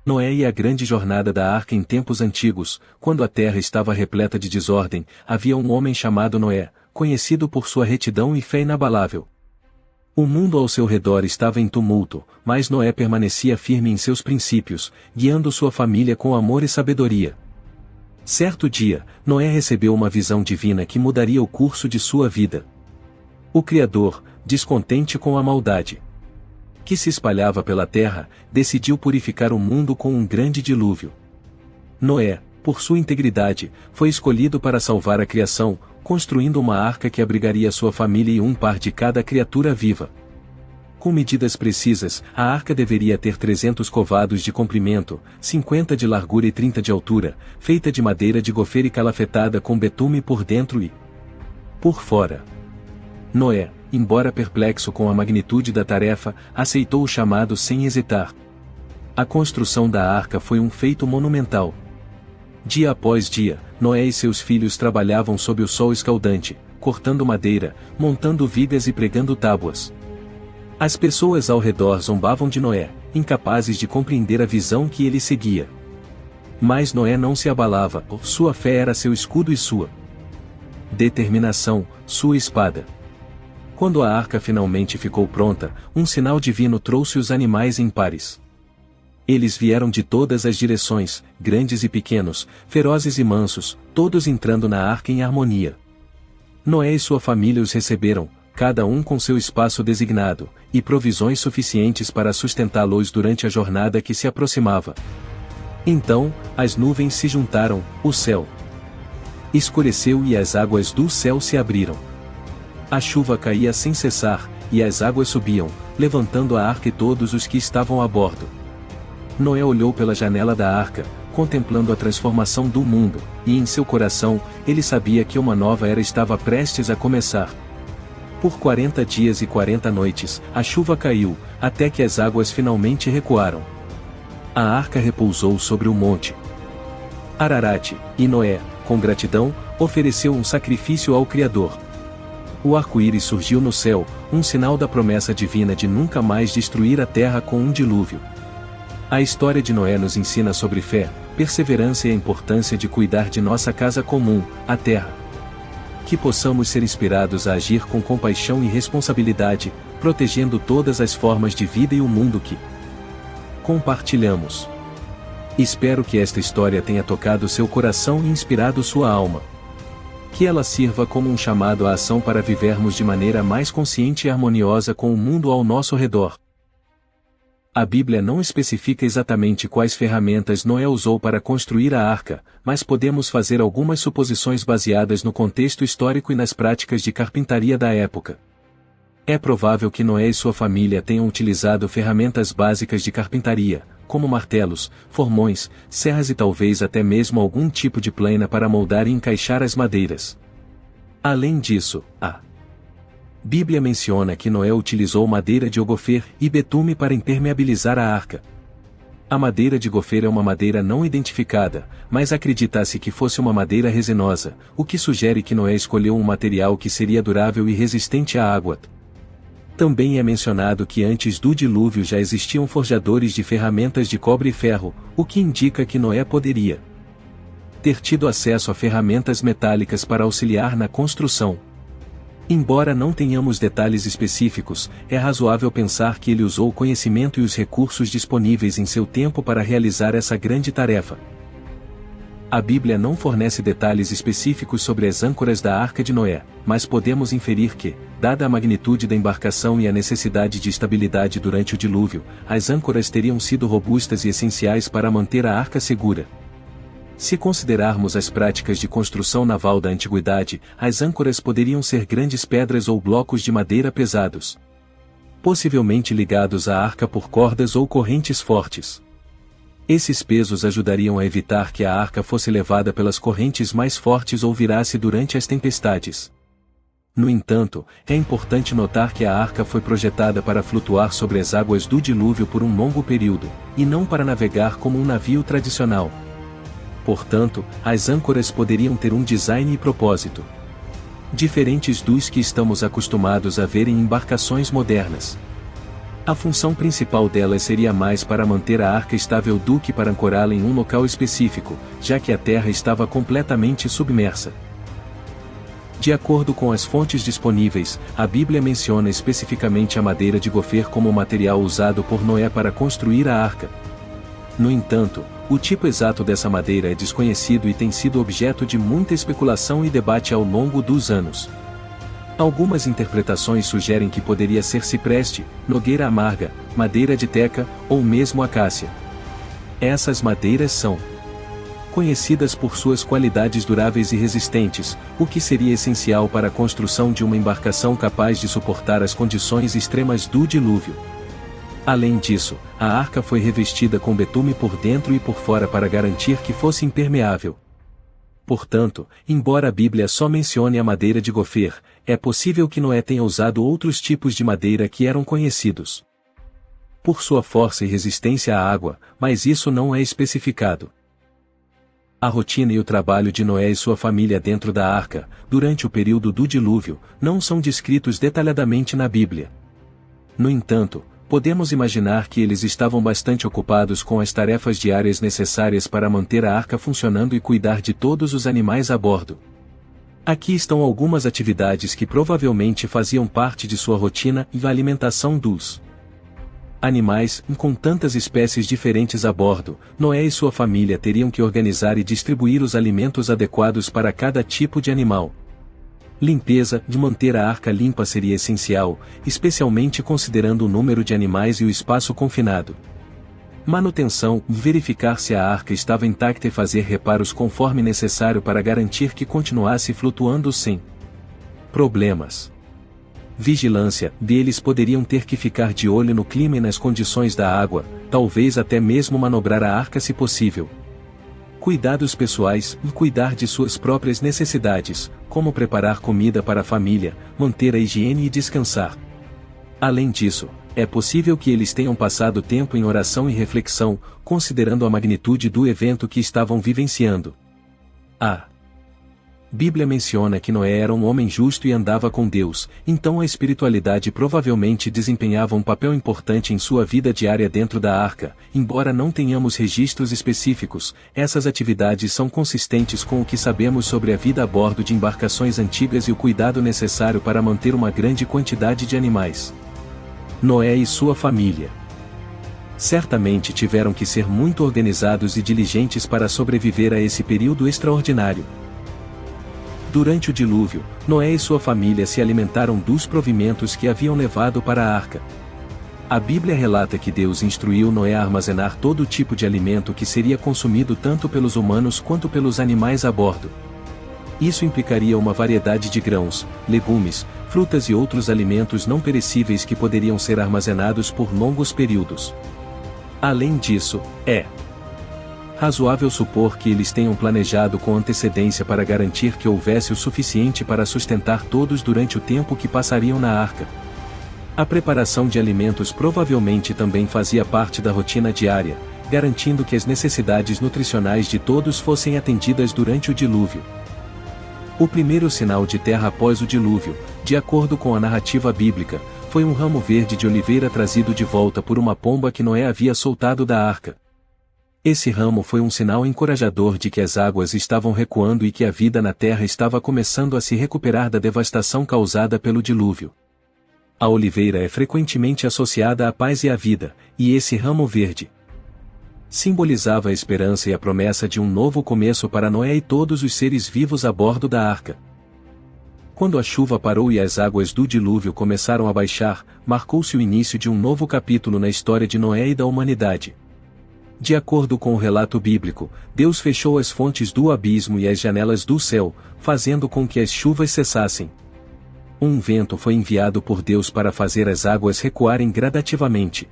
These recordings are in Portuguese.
Noé e a grande jornada da arca. Em tempos antigos, quando a terra estava repleta de desordem, havia um homem chamado Noé, conhecido por sua retidão e fé inabalável. O mundo ao seu redor estava em tumulto, mas Noé permanecia firme em seus princípios, guiando sua família com amor e sabedoria. Certo dia, Noé recebeu uma visão divina que mudaria o curso de sua vida. O Criador, descontente com a maldade que se espalhava pela terra, decidiu purificar o mundo com um grande dilúvio. Noé, por sua integridade, foi escolhido para salvar a criação, construindo uma arca que abrigaria sua família e um par de cada criatura viva. Com medidas precisas, a arca deveria ter 300 covados de comprimento, 50 de largura e 30 de altura, feita de madeira de gofre e calafetada com betume por dentro e por fora. Noé, embora perplexo com a magnitude da tarefa, aceitou o chamado sem hesitar. A construção da arca foi um feito monumental. Dia após dia, Noé e seus filhos trabalhavam sob o sol escaldante, cortando madeira, montando vigas e pregando tábuas. As pessoas ao redor zombavam de Noé, incapazes de compreender a visão que ele seguia. Mas Noé não se abalava, sua fé era seu escudo e sua determinação, sua espada. Quando a arca finalmente ficou pronta, um sinal divino trouxe os animais em pares. Eles vieram de todas as direções, grandes e pequenos, ferozes e mansos, todos entrando na arca em harmonia. Noé e sua família os receberam, cada um com seu espaço designado, e provisões suficientes para sustentá-los durante a jornada que se aproximava. Então, as nuvens se juntaram, o céu escureceu e as águas do céu se abriram. A chuva caía sem cessar, e as águas subiam, levantando a arca e todos os que estavam a bordo. Noé olhou pela janela da arca, contemplando a transformação do mundo, e em seu coração, ele sabia que uma nova era estava prestes a começar. Por 40 dias e 40 noites, a chuva caiu, até que as águas finalmente recuaram. A arca repousou sobre o monte Ararat, e Noé, com gratidão, ofereceu um sacrifício ao Criador. O arco-íris surgiu no céu, um sinal da promessa divina de nunca mais destruir a terra com um dilúvio. A história de Noé nos ensina sobre fé, perseverança e a importância de cuidar de nossa casa comum, a terra. Que possamos ser inspirados a agir com compaixão e responsabilidade, protegendo todas as formas de vida e o mundo que compartilhamos. Espero que esta história tenha tocado seu coração e inspirado sua alma. Que ela sirva como um chamado à ação para vivermos de maneira mais consciente e harmoniosa com o mundo ao nosso redor. A Bíblia não especifica exatamente quais ferramentas Noé usou para construir a arca, mas podemos fazer algumas suposições baseadas no contexto histórico e nas práticas de carpintaria da época. É provável que Noé e sua família tenham utilizado ferramentas básicas de carpintaria, como martelos, formões, serras e talvez até mesmo algum tipo de plena para moldar e encaixar as madeiras. Além disso, a Bíblia menciona que Noé utilizou madeira de gofre e betume para impermeabilizar a arca. A madeira de gofre é uma madeira não identificada, mas acredita-se que fosse uma madeira resinosa, o que sugere que Noé escolheu um material que seria durável e resistente à água. Também é mencionado que antes do dilúvio já existiam forjadores de ferramentas de cobre e ferro, o que indica que Noé poderia ter tido acesso a ferramentas metálicas para auxiliar na construção. Embora não tenhamos detalhes específicos, é razoável pensar que ele usou o conhecimento e os recursos disponíveis em seu tempo para realizar essa grande tarefa. A Bíblia não fornece detalhes específicos sobre as âncoras da Arca de Noé, mas podemos inferir que, dada a magnitude da embarcação e a necessidade de estabilidade durante o dilúvio, as âncoras teriam sido robustas e essenciais para manter a arca segura. Se considerarmos as práticas de construção naval da antiguidade, as âncoras poderiam ser grandes pedras ou blocos de madeira pesados, possivelmente ligados à arca por cordas ou correntes fortes. Esses pesos ajudariam a evitar que a arca fosse levada pelas correntes mais fortes ou virasse durante as tempestades. No entanto, é importante notar que a arca foi projetada para flutuar sobre as águas do dilúvio por um longo período, e não para navegar como um navio tradicional. Portanto, as âncoras poderiam ter um design e propósito diferentes dos que estamos acostumados a ver em embarcações modernas. A função principal delas seria mais para manter a arca estável do que para ancorá-la em um local específico, já que a terra estava completamente submersa. De acordo com as fontes disponíveis, a Bíblia menciona especificamente a madeira de gofer como material usado por Noé para construir a arca. No entanto, o tipo exato dessa madeira é desconhecido e tem sido objeto de muita especulação e debate ao longo dos anos. Algumas interpretações sugerem que poderia ser cipreste, nogueira amarga, madeira de teca, ou mesmo acácia. Essas madeiras são conhecidas por suas qualidades duráveis e resistentes, o que seria essencial para a construção de uma embarcação capaz de suportar as condições extremas do dilúvio. Além disso, a arca foi revestida com betume por dentro e por fora para garantir que fosse impermeável. Portanto, embora a Bíblia só mencione a madeira de gofer, é possível que Noé tenha usado outros tipos de madeira que eram conhecidos por sua força e resistência à água, mas isso não é especificado. A rotina e o trabalho de Noé e sua família dentro da arca, durante o período do dilúvio, não são descritos detalhadamente na Bíblia. No entanto, podemos imaginar que eles estavam bastante ocupados com as tarefas diárias necessárias para manter a arca funcionando e cuidar de todos os animais a bordo. Aqui estão algumas atividades que provavelmente faziam parte de sua rotina e a alimentação dos animais. Com tantas espécies diferentes a bordo, Noé e sua família teriam que organizar e distribuir os alimentos adequados para cada tipo de animal. Limpeza, de manter a arca limpa seria essencial, especialmente considerando o número de animais e o espaço confinado. Manutenção, verificar se a arca estava intacta e fazer reparos conforme necessário para garantir que continuasse flutuando sem problemas. Vigilância, eles poderiam ter que ficar de olho no clima e nas condições da água, talvez até mesmo manobrar a arca se possível. Cuidados pessoais, cuidar de suas próprias necessidades, como preparar comida para a família, manter a higiene e descansar. Além disso, é possível que eles tenham passado tempo em oração e reflexão, considerando a magnitude do evento que estavam vivenciando. A Bíblia menciona que Noé era um homem justo e andava com Deus, então a espiritualidade provavelmente desempenhava um papel importante em sua vida diária dentro da arca. Embora não tenhamos registros específicos, essas atividades são consistentes com o que sabemos sobre a vida a bordo de embarcações antigas e o cuidado necessário para manter uma grande quantidade de animais. Noé e sua família certamente tiveram que ser muito organizados e diligentes para sobreviver a esse período extraordinário. Durante o dilúvio, Noé e sua família se alimentaram dos provimentos que haviam levado para a arca. A Bíblia relata que Deus instruiu Noé a armazenar todo tipo de alimento que seria consumido tanto pelos humanos quanto pelos animais a bordo. Isso implicaria uma variedade de grãos, legumes, frutas e outros alimentos não perecíveis que poderiam ser armazenados por longos períodos. Além disso, é razoável supor que eles tenham planejado com antecedência para garantir que houvesse o suficiente para sustentar todos durante o tempo que passariam na arca. A preparação de alimentos provavelmente também fazia parte da rotina diária, garantindo que as necessidades nutricionais de todos fossem atendidas durante o dilúvio. O primeiro sinal de terra após o dilúvio, de acordo com a narrativa bíblica, foi um ramo verde de oliveira trazido de volta por uma pomba que Noé havia soltado da arca. Esse ramo foi um sinal encorajador de que as águas estavam recuando e que a vida na terra estava começando a se recuperar da devastação causada pelo dilúvio. A oliveira é frequentemente associada à paz e à vida, e esse ramo verde simbolizava a esperança e a promessa de um novo começo para Noé e todos os seres vivos a bordo da arca. Quando a chuva parou e as águas do dilúvio começaram a baixar, marcou-se o início de um novo capítulo na história de Noé e da humanidade. De acordo com o relato bíblico, Deus fechou as fontes do abismo e as janelas do céu, fazendo com que as chuvas cessassem. Um vento foi enviado por Deus para fazer as águas recuarem gradativamente.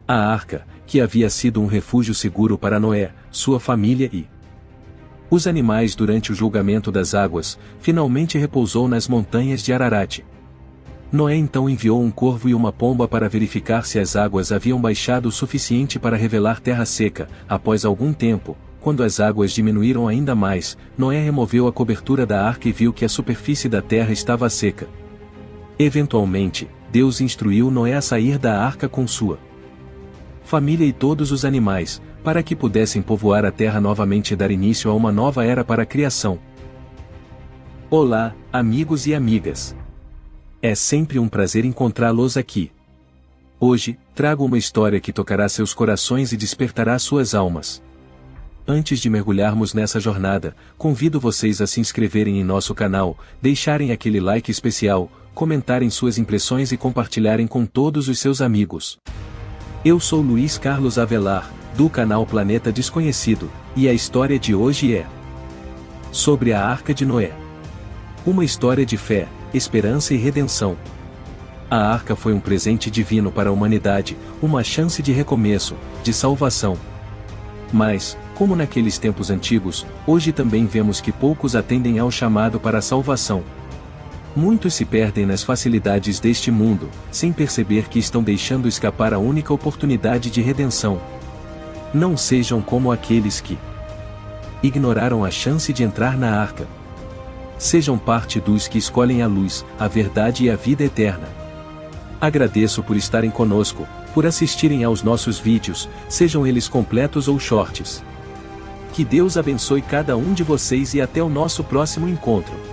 A arca, que havia sido um refúgio seguro para Noé, sua família e os animais durante o julgamento das águas, finalmente repousou nas montanhas de Ararat. Noé então enviou um corvo e uma pomba para verificar se as águas haviam baixado o suficiente para revelar terra seca. Após algum tempo, quando as águas diminuíram ainda mais, Noé removeu a cobertura da arca e viu que a superfície da terra estava seca. Eventualmente, Deus instruiu Noé a sair da arca com sua família e todos os animais, para que pudessem povoar a terra novamente e dar início a uma nova era para a criação. Olá, amigos e amigas. É sempre um prazer encontrá-los aqui. Hoje, trago uma história que tocará seus corações e despertará suas almas. Antes de mergulharmos nessa jornada, convido vocês a se inscreverem em nosso canal, deixarem aquele like especial, comentarem suas impressões e compartilharem com todos os seus amigos. Eu sou Luiz Carlos Avelar, do canal Planeta Desconhecido, e a história de hoje é sobre a Arca de Noé. Uma história de fé, esperança e redenção. A arca foi um presente divino para a humanidade, uma chance de recomeço, de salvação. Mas, como naqueles tempos antigos, hoje também vemos que poucos atendem ao chamado para a salvação. Muitos se perdem nas facilidades deste mundo, sem perceber que estão deixando escapar a única oportunidade de redenção. Não sejam como aqueles que ignoraram a chance de entrar na arca. Sejam parte dos que escolhem a luz, a verdade e a vida eterna. Agradeço por estarem conosco, por assistirem aos nossos vídeos, sejam eles completos ou shorts. Que Deus abençoe cada um de vocês e até o nosso próximo encontro.